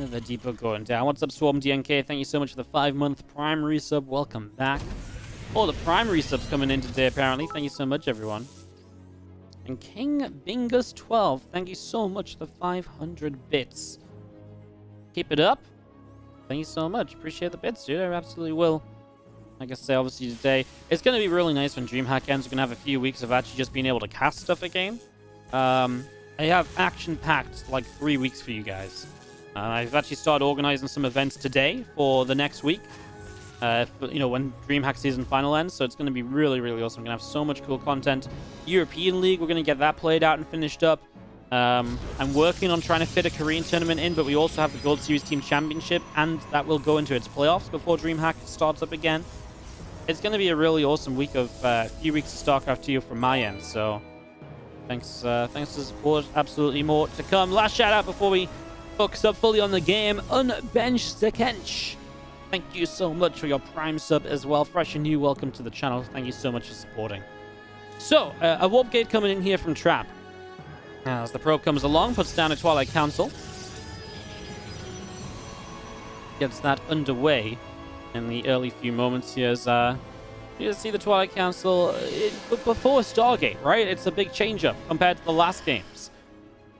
Speaker 1: The depot going down. What's up, Swarm DNK? Thank you so much for the 5-month primary sub. Welcome back. Oh, the primary subs coming in today, apparently. Thank you so much, everyone. And King Bingus 12, thank you so much for the 500 bits. Keep it up. Thank you so much. Appreciate the bits, dude. I absolutely will. Like I say, obviously today, it's going to be really nice when DreamHack ends. We're going to have a few weeks of actually just being able to cast stuff again. I have action-packed like 3 weeks for you guys. I've actually started organizing some events today for the next week. When DreamHack season final ends. So it's going to be really, really awesome. We're going to have so much cool content. European League, we're going to get that played out and finished up. I'm working on trying to fit a Korean tournament in, but we also have the Gold Series Team Championship, and that will go into its playoffs before DreamHack starts up again. It's going to be a really awesome week of a few weeks of StarCraft 2 from my end. So thanks for the support. Absolutely more to come. Last shout out before we focus up fully on the game. Unbench the Kench. Thank you so much for your Prime sub as well. Fresh and new, welcome to the channel. Thank you so much for supporting. So, a warp gate coming in here from Trap. As the probe comes along, puts down a Twilight Council. Gets that underway in the early few moments here as you see the Twilight Council before Stargate, right? It's a big change-up compared to the last games.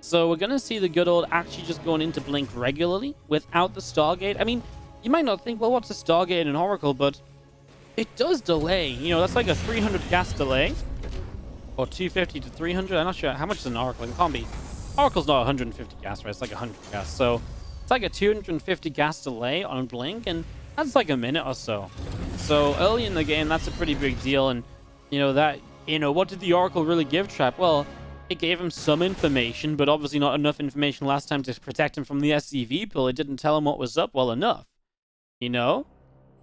Speaker 1: So we're going to see the good old actually just going into Blink regularly without the Stargate. I mean, you might not think, well, what's a Stargate in an Oracle? But it does delay. You know, that's like a 300 gas delay. Or 250 to 300. I'm not sure. How much is an Oracle? It can't be. Oracle's not 150 gas, right? It's like 100 gas. So it's like a 250 gas delay on Blink. And that's like a minute or so. So early in the game, that's a pretty big deal. And, what did the Oracle really give Trap? Well, it gave him some information, but obviously not enough information last time to protect him from the SCV pull. It didn't tell him what was up well enough.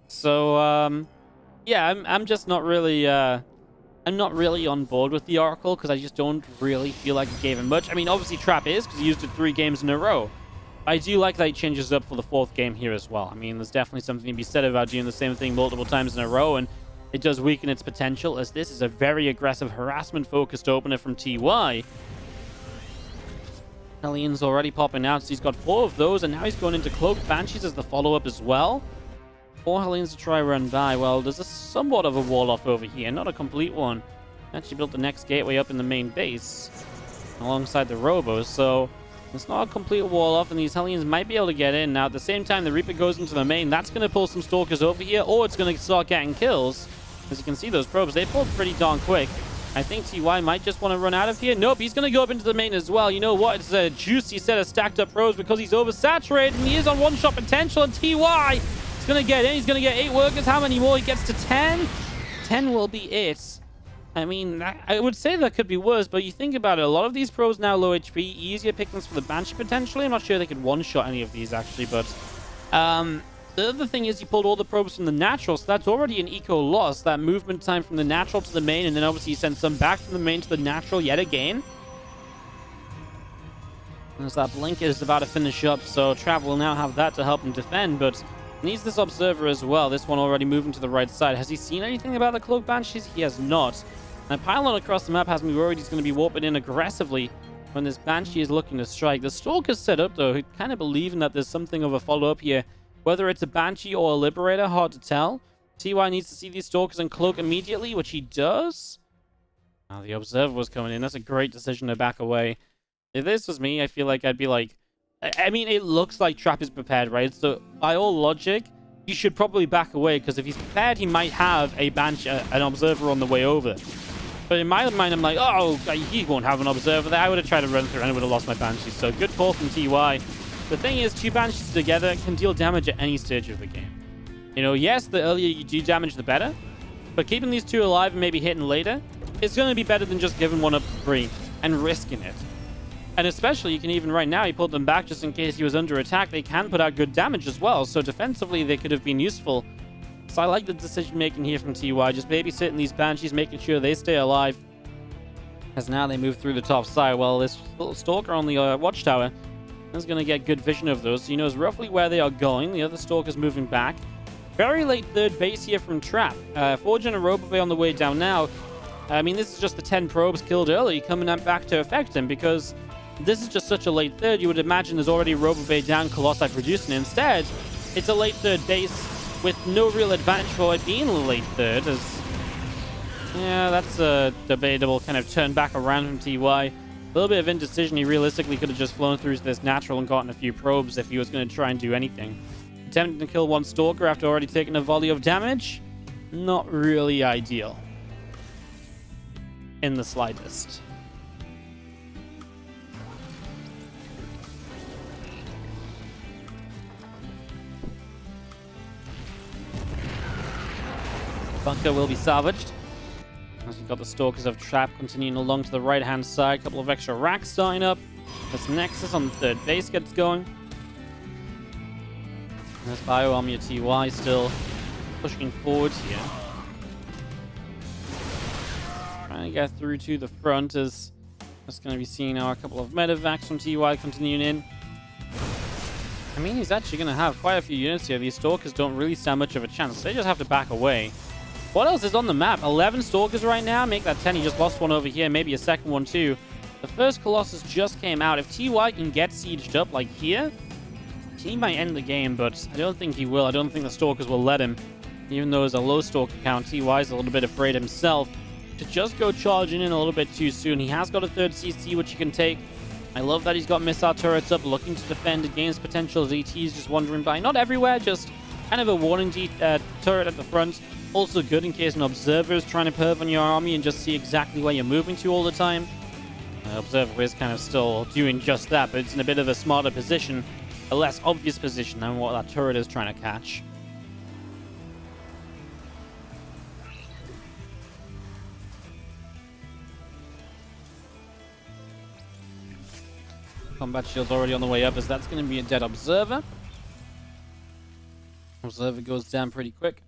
Speaker 1: So yeah, I'm just not really I'm not really on board with the Oracle because I just don't really feel like it gave him much. I mean, obviously Trap is because he used it 3 games in a row. I do like that he changes up for the 4th game here as well. I mean, there's definitely something to be said about doing the same thing multiple times in a row, and it does weaken its potential as this is a very aggressive harassment focused opener from TY. Hellions already popping out, so he's got 4 of those, and now he's going into Cloaked Banshees as the follow-up as well. 4 Hellions to try run by. Well, there's somewhat of a wall-off over here, not a complete one. Actually built the next gateway up in the main base alongside the Robos, so it's not a complete wall-off, and these Hellions might be able to get in. Now, at the same time, the Reaper goes into the main. That's going to pull some Stalkers over here, or it's going to start getting kills. As you can see, those probes, they pulled pretty darn quick. I think TY might just want to run out of here. Nope, he's going to go up into the main as well. You know what? It's a juicy set of stacked up probes because he's oversaturated and he is on one-shot potential. And TY is going to get in. He's going to get 8 workers. How many more? He gets to 10. 10 will be it. I mean, I would say that could be worse, but you think about it. A lot of these probes now low HP. Easier pickings for the Banshee potentially. I'm not sure they could one-shot any of these actually, but the other thing is he pulled all the probes from the natural, so that's already an eco loss. That movement time from the natural to the main, and then obviously he sends some back from the main to the natural yet again. As that Blink is about to finish up, so Trav will now have that to help him defend, but needs this Observer as well. This one already moving to the right side. Has he seen anything about the Cloak Banshees? He has not. And Pylon across the map has me worried he's going to be warping in aggressively when this Banshee is looking to strike. The Stalker's set up, though, kind of believing that there's something of a follow-up here. Whether it's a Banshee or a Liberator, hard to tell. TY needs to see these Stalkers and Cloak immediately, which he does. Now, the Observer was coming in. That's a great decision to back away. If this was me, I feel like I'd be like... I mean, it looks like Trap is prepared, right? So, by all logic, you should probably back away, because if he's prepared, he might have a Banshee, an Observer on the way over. But in my mind, I'm like, oh, he won't have an Observer there. I would have tried to run through and I would have lost my Banshee. So, good call from TY. The thing is, 2 Banshees together can deal damage at any stage of the game. Yes, the earlier you do damage, the better. But keeping these 2 alive and maybe hitting later is going to be better than just giving one up for free and risking it. And especially, you can even right now, he pulled them back just in case he was under attack. They can put out good damage as well. So defensively, they could have been useful. So I like the decision-making here from TY. Just babysitting these Banshees, making sure they stay alive. As now they move through the top side. Well, this little Stalker on the watchtower is going to get good vision of those. So he knows roughly where they are going. The other Stalker's moving back. Very late 3rd base here from Trap. Forge and a Robobay on the way down now. I mean, this is just the 10 probes killed early coming back to affect him because This is just such a late third. You would imagine there's already Robo Bay down, Colossi producing. Instead, it's a late third base with no real advantage for it being a late third. Yeah, that's a debatable kind of turn back around from TY. A little bit of indecision. He realistically could have just flown through to this natural and gotten a few probes if he was going to try and do anything. Attempting to kill one Stalker after already taking a volley of damage? Not really ideal. In the slightest. Bunker will be salvaged. As we've got the Stalkers of Trap continuing along to the right-hand side. A couple of extra racks starting up. This Nexus on the third base gets going. There's Bio Army TY still pushing forward here. Trying to get through to the front as that's going to be seeing now a couple of medevacs from TY continuing in. I mean, he's actually going to have quite a few units here. These Stalkers don't really stand much of a chance. They just have to back away. What else is on the map? 11 Stalkers right now. Make that 10. He just lost one over here. Maybe a second one too. The first Colossus just came out. If TY can get sieged up like here, he might end the game, but I don't think he will. I don't think the Stalkers will let him. Even though it's a low Stalker count, TY is a little bit afraid himself to just go charging in a little bit too soon. He has got a third CC, which he can take. I love that he's got missile turrets up, looking to defend against potential ZTs just wandering by. Not everywhere, just kind of a warning turret at the front. Also good in case an observer is trying to perv on your army and just see exactly where you're moving to all the time. Observer is kind of still doing just that, but it's in a bit of a smarter position, a less obvious position than what that turret is trying to catch. Combat shield's already on the way up, as that's going to be a dead observer. Observer goes down pretty quick.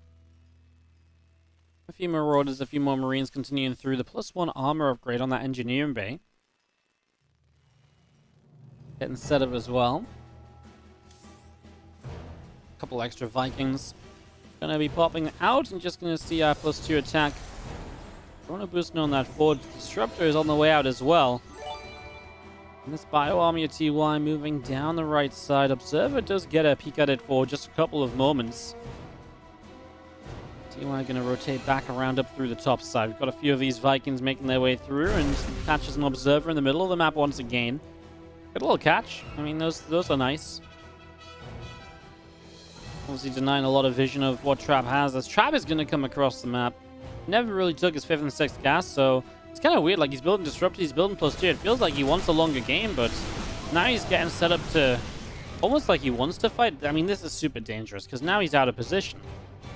Speaker 1: A few Marauders, a few more Marines continuing through. The +1 armor upgrade on that engineering bay. Getting set up as well. A couple extra Vikings. Gonna be popping out and just gonna see our +2 attack. Chrono boosting on that forward. Disruptor is on the way out as well. And this Bio Army of TY moving down the right side. Observer does get a peek at it for just a couple of moments. TY going to rotate back around up through the top side. We've got a few of these Vikings making their way through and catches an observer in the middle of the map once again. Good little catch. I mean, those are nice. Obviously denying a lot of vision of what Trap has, as Trap is going to come across the map. Never really took his 5th and 6th gas, so it's kind of weird. Like, he's building Disruptor, he's building +2. It feels like he wants a longer game, but now he's getting set up to almost like he wants to fight. I mean, this is super dangerous because now he's out of position.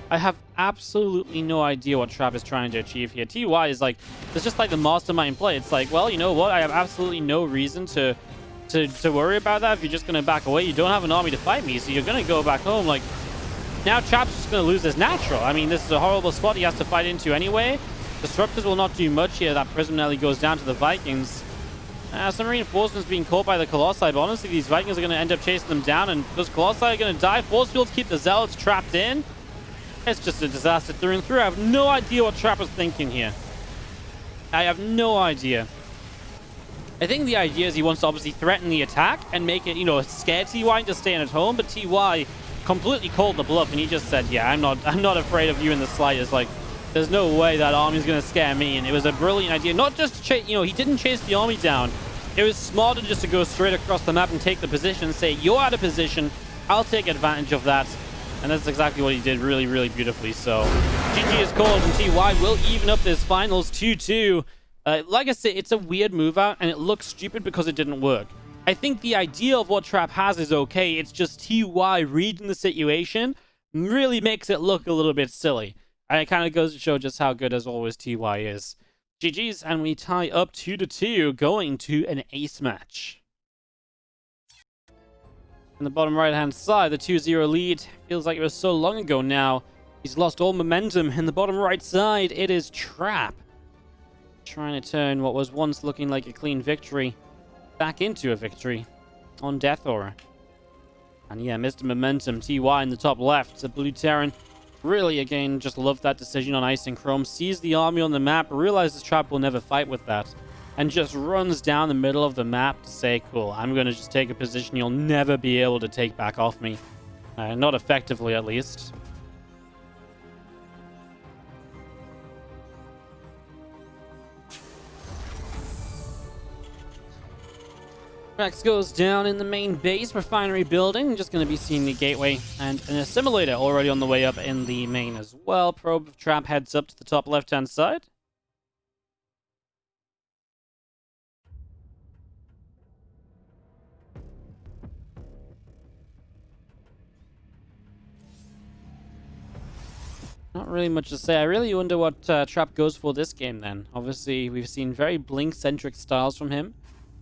Speaker 1: I have absolutely no idea what Trap is trying to achieve here. TY is like, it's just like the mastermind play. It's like, well, you know what? I have absolutely no reason to worry about that. If you're just going to back away, you don't have an army to fight me, so you're going to go back home. Like, now Trap's just going to lose his natural. I mean, this is a horrible spot he has to fight into anyway. Disruptors will not do much here. That Prism Nelly goes down to the Vikings. Some reinforcements being caught by the Colossi, but honestly, these Vikings are going to end up chasing them down, and those Colossi are going to die. Force fields keep the Zealots trapped in. It's just a disaster through and through. I have no idea what Trap was thinking here. I have no idea. I think the idea is he wants to obviously threaten the attack and make it, you know, scare TY into staying at home, but TY completely called the bluff, and he just said, yeah, I'm not afraid of you in the slightest. Like, there's no way that army's going to scare me, and it was a brilliant idea. Not just to chase, you know, he didn't chase the army down. It was smarter just to go straight across the map and take the position and say, you're out of position, I'll take advantage of that. And that's exactly what he did really, really beautifully. So, GG is called, and TY will even up this finals 2-2. Like I said, it's a weird move out, and it looks stupid because it didn't work. I think the idea of what Trap has is okay. It's just TY reading the situation really makes it look a little bit silly. And it kind of goes to show just how good, as always, TY is. GG's, and we tie up 2-2, going to an ace match. On the bottom right-hand side, the 2-0 lead. Feels like it was so long ago now. He's lost all momentum. In the bottom right side, it is Trap. Trying to turn what was once looking like a clean victory back into a victory on Death Aura. And yeah, Mr. Momentum, TY in the top left. The Blue Terran really, again, just loved that decision on Ice and Chrome. Sees the army on the map, realizes Trap will never fight with that. and just runs down the middle of the map to say, cool, I'm going to just take a position you'll never be able to take back off me. Not effectively, at least. Rex goes down in the main base refinery building. Just going to be seeing the gateway and an assimilator already on the way up in the main as well. Probe trap heads up to the top left-hand side. Not really much to say. I really wonder what Trap goes for this game then. Obviously, we've seen very Blink-centric styles from him.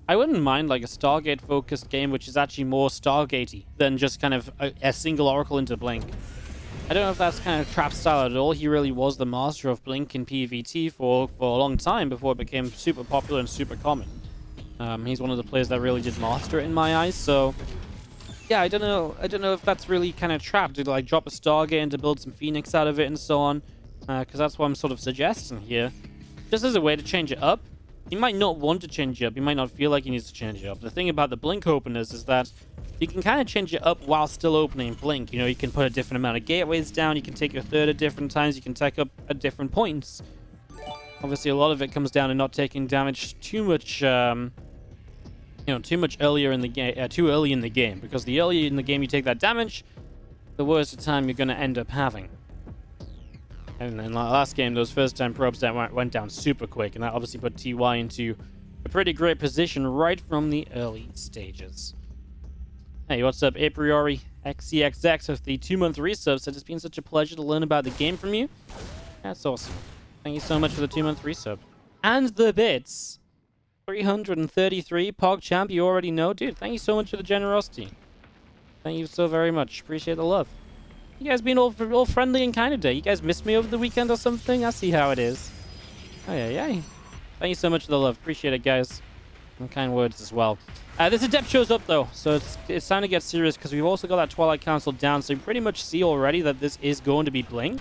Speaker 1: I wouldn't mind like a Stargate-focused game, which is actually more Stargate-y than just kind of a single Oracle into Blink. I don't know if that's kind of Trap's style at all. He really was the master of Blink in PvT for a long time before it became super popular and super common. He's one of the players that really did master it in my eyes, so... yeah, I don't know if that's really kind of Trap to like drop a Stargate and to build some Phoenix out of it and so on, because that's what I'm sort of suggesting here. Just as a way to change it up. You might not want to change it up. You might not feel like you need to change it up. The thing about the Blink openers is that you can kind of change it up while still opening Blink. You know, you can put a different amount of gateways down. You can take your third at different times. You can take up at different points. Obviously, a lot of it comes down to not taking damage too much, too much earlier in the game, too early in the game. Because the earlier in the game you take that damage, the worse the time you're going to end up having. And in the last game, those first-time probes that went down super quick, and that obviously put TY into a pretty great position right from the early stages. Hey, what's up, A Priori XCXX with the 2-month resub? Said it's been such a pleasure to learn about the game from you. That's awesome. Thank you so much for the 2-month resub. And the bits. 333, PogChamp, you already know. Dude, thank you so much for the generosity. Thank you so very much. Appreciate the love. You guys being all friendly and kind today. You guys missed me over the weekend or something? I see how it is. Oh, yeah. Thank you so much for the love. Appreciate it, guys. And kind words as well. This Adept shows up, though, so it's time to get serious, because we've also got that Twilight Council down, so you pretty much see already that this is going to be Blink.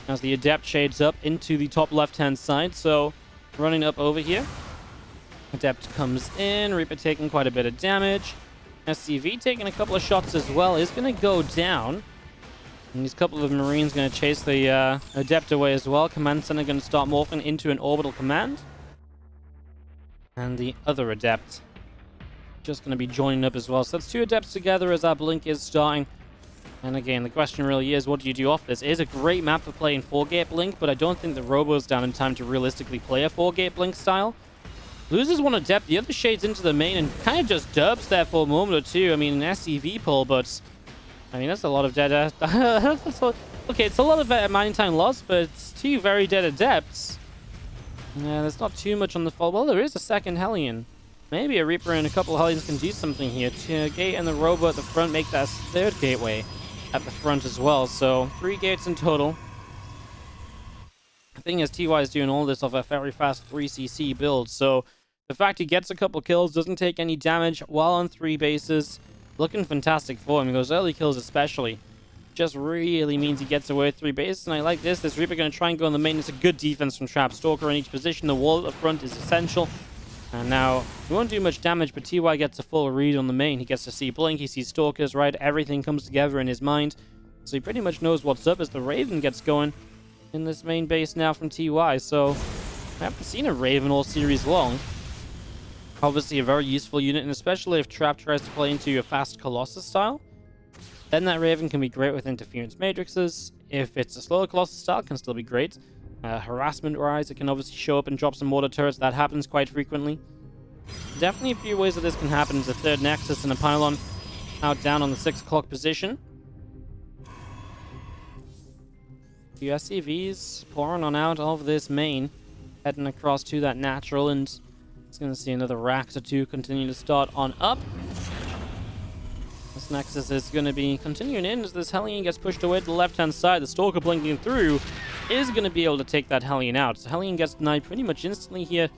Speaker 1: As the Adept shades up into the top left-hand side, so running up over here. Adept comes in, Reaper taking quite a bit of damage. SCV taking a couple of shots as well, is going to go down. And these couple of Marines going to chase the Adept away as well. Command Center going to start morphing into an orbital command. And the other Adept just going to be joining up as well. So that's two Adepts together as our Blink is starting. And again, the question really is, what do you do off this? It is a great map for playing 4-gate Blink, but I don't think the Robo's down in time to realistically play a 4-gate Blink style. Loses one Adept, the other shades into the main and kind of just dubs there for a moment or two. I mean, an SCV pull, but... I mean, that's a lot of dead... okay, it's a lot of mining time loss, but it's two very dead Adepts. Yeah, there's not too much on the fall. Well, there is a second Hellion. Maybe a Reaper and a couple of Hellions can do something here. Gate and the Robo at the front make that third gateway at the front as well. So, 3 gates in total. The thing is, TY is doing all this off a very fast 3cc build. So, the fact he gets a couple kills, doesn't take any damage while on 3 bases... looking fantastic for him. Those early kills especially just really means he gets away with 3 bases. And I like this. This Reaper going to try and go on the main. It's a good defense from Trap. Stalker in each position. The wall at the front is essential. And now, he won't do much damage, but TY gets a full read on the main. He gets to see Blink. He sees Stalkers, right? Everything comes together in his mind. So he pretty much knows what's up as the Raven gets going in this main base now from TY. So, I haven't seen a Raven all series long. Obviously a very useful unit, and especially if Trap tries to play into a fast Colossus style, then that Raven can be great with interference matrices. If it's a slower Colossus style, it can still be great. Harassment-wise, it can obviously show up and drop some mortar turrets. That happens quite frequently. Definitely a few ways that this can happen is a third Nexus and a Pylon out down on the 6 o'clock position. The SCVs pouring on out of this main, heading across to that natural, and it's going to see another Rax or 2 continue to start on up. This Nexus is going to be continuing in as this Hellion gets pushed away to the left-hand side. The Stalker blinking through is going to be able to take that Hellion out. So Hellion gets denied pretty much instantly here.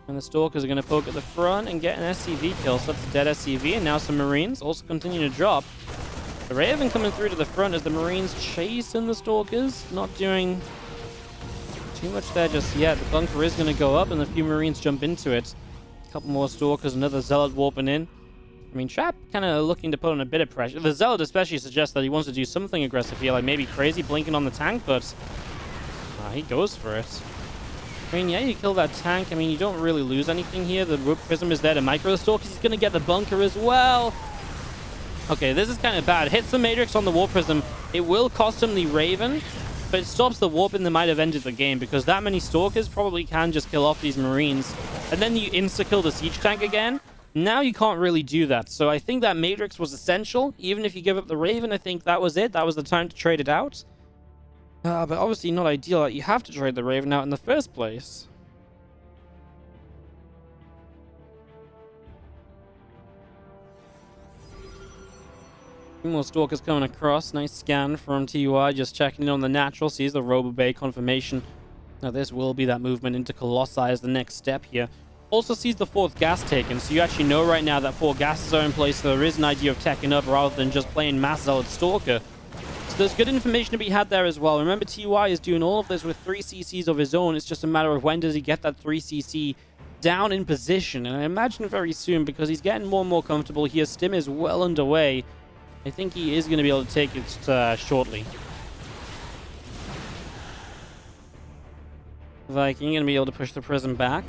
Speaker 1: And the Stalkers are going to poke at the front and get an SCV kill. So that's a dead SCV. And now some Marines also continue to drop. The Raven coming through to the front as the Marines chasing the Stalkers. Not doing Too much there just yet. The bunker is going to go up, and a few Marines jump into it. A couple more Stalkers, another Zealot warping in. I mean, Trap kind of looking to put on a bit of pressure. The Zealot especially suggests that he wants to do something aggressive here, like maybe crazy blinking on the tank, but he goes for it. I mean, yeah, you kill that tank. I mean, you don't really lose anything here. The Rope Prism is there to micro the Stalkers. He's going to get the bunker as well. Okay, this is kind of bad. Hits the Matrix on the Warp Prism. It will cost him the Raven, but it stops the Warp and that might have ended the game because that many Stalkers probably can just kill off these Marines. And then you insta-kill the Siege Tank again. Now you can't really do that. So I think that Matrix was essential. Even if you give up the Raven, I think that was it. That was the time to trade it out. But obviously not ideal. You have to trade the Raven out in the first place. Two more Stalkers coming across. Nice scan from TUI. Just checking in on the natural. Sees the Robo Bay confirmation. Now this will be that movement into Colossi as the next step here. Also sees the 4th gas taken. So you actually know right now that 4 gases are in place. So there is an idea of teching up rather than just playing Mass Zealot Stalker. So there's good information to be had there as well. Remember, TUI is doing all of this with 3 CCs of his own. It's just a matter of when does he get that 3 CC down in position. And I imagine very soon because he's getting more and more comfortable here. Stim is well underway. I think he is going to be able to take it shortly. Viking going to be able to push the Prism back.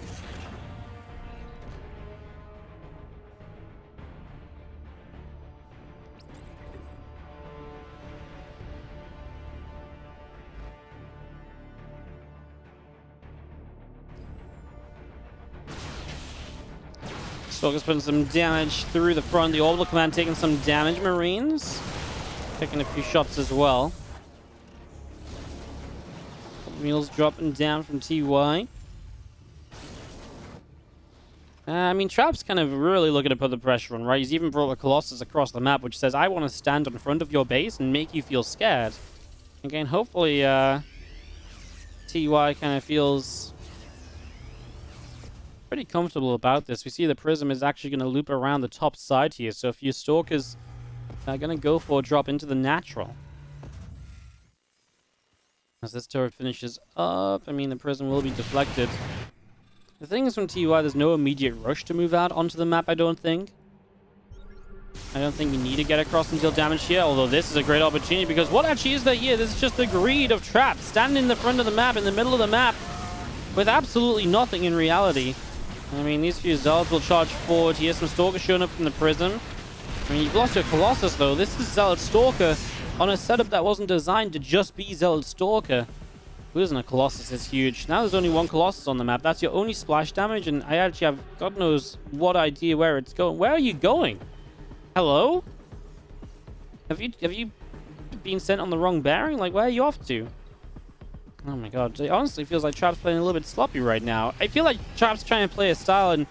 Speaker 1: Stalker's putting some damage through the front. The Orbital Command taking some damage. Marines taking a few shots as well. Mules dropping down from TY. I mean, Trap's kind of really looking to put the pressure on, right? He's even brought the Colossus across the map, which says, I want to stand in front of your base and make you feel scared. Again, hopefully, TY kind of feels pretty comfortable about this. We see the Prism is actually going to loop around the top side here, so a few Stalkers are going to go for a drop into the natural. As this turret finishes up, I mean, the Prism will be deflected. The thing is, from TUI, there's no immediate rush to move out onto the map, I don't think. I don't think you need to get across and deal damage here, although this is a great opportunity, because what actually is there here? This is just the greed of Trap, standing in the front of the map, in the middle of the map, with absolutely nothing in reality. I mean, these few Zealots will charge forward here. Some Stalkers showing up from the Prism. I mean, you've lost your Colossus, though. This is Zealot Stalker on a setup that wasn't designed to just be Zealot Stalker. Losing a Colossus is huge. Now there's only 1 Colossus on the map. That's your only splash damage, and I actually have God knows what idea where it's going. Where are you going? Hello? Have you been sent on the wrong bearing? Like, where are you off to? Oh my god, it honestly feels like Trap's playing a little bit sloppy right now. I feel like Trap's trying to play a style, and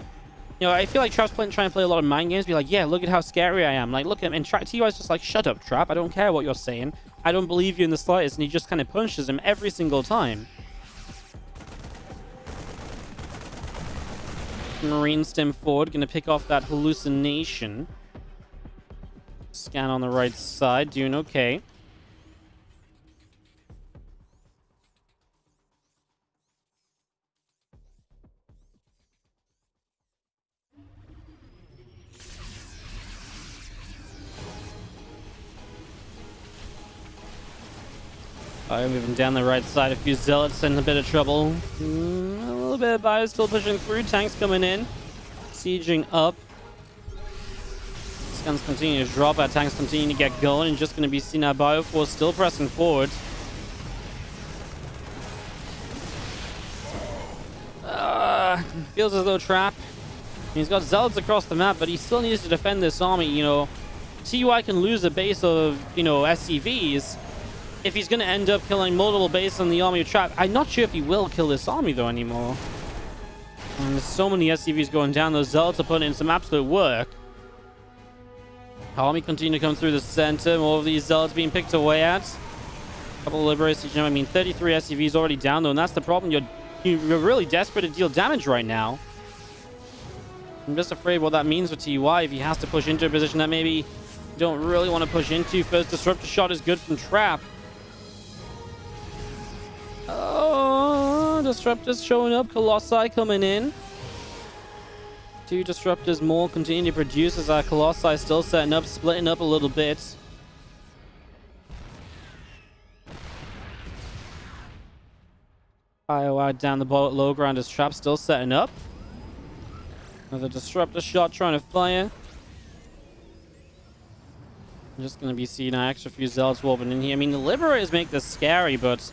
Speaker 1: you know, I feel like Trap's trying to play a lot of mind games. Be like, yeah, look at how scary I am. Like, look at him. And TY's just like, shut up, Trap. I don't care what you're saying. I don't believe you in the slightest. And he just kind of punches him every single time. Marine stem forward, gonna pick off that hallucination. Scan on the right side, doing okay. Moving down the right side, a few Zealots in a bit of trouble. A little bit of Bio still pushing through, tanks coming in, sieging up. Guns continue to drop, our tanks continue to get going, and just going to be seen our Bio Force still pressing forward. Feels as though Trap, he's got Zealots across the map, but he still needs to defend this army. You know, TUI can lose a base of, you know, SCVs if he's going to end up killing multiple bases on the army of Trap. I'm not sure if he will kill this army, though, anymore. And there's so many SCVs going down. Those Zealots are putting in some absolute work. Army continue to come through the center. More of these Zealots being picked away at. A couple of Liberation. I mean, 33 SCVs already down, though, and that's the problem. You're really desperate to deal damage right now. I'm just afraid what that means for TUI if he has to push into a position that maybe you don't really want to push into. First Disruptor shot is good from Trap. Oh, Disruptors showing up. Colossi coming in. 2 Disruptors more continue to produce as our Colossi still setting up, splitting up a little bit. Bio down the low ground as Trap still setting up. Another Disruptor shot trying to fire. I'm just going to be seeing an extra few Zealots warping in here. I mean, the Liberators make this scary, but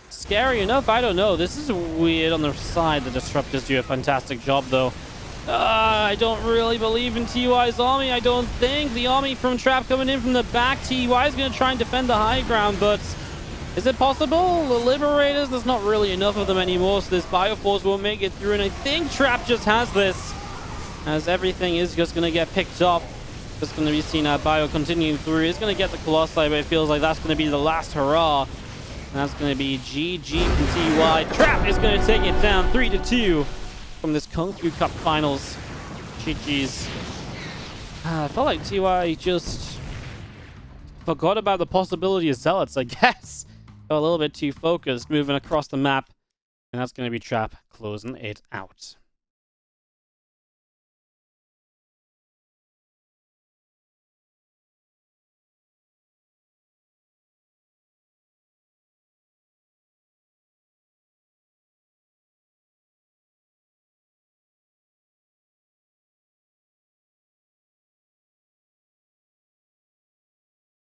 Speaker 1: scary enough, I don't know. This is weird on the side. The Disruptors do a fantastic job, though. I don't really believe in TY's army. I don't think. The army from Trap coming in from the back. TY is going to try and defend the high ground, but is it possible? The Liberators, there's not really enough of them anymore, so this Bioforce won't make it through, and I think Trap just has this, as everything is just going to get picked up. Just going to be seeing our Bio continuing through. He's going to get the Colossi, but it feels like that's going to be the last hurrah. And that's going to be GG from TY. Trap is going to take it down 3-2 from this Kung Fu Cup Finals. GG's. I felt like TY just forgot about the possibility of Zealots, I guess. Got a little bit too focused, moving across the map. And that's going to be Trap closing it out.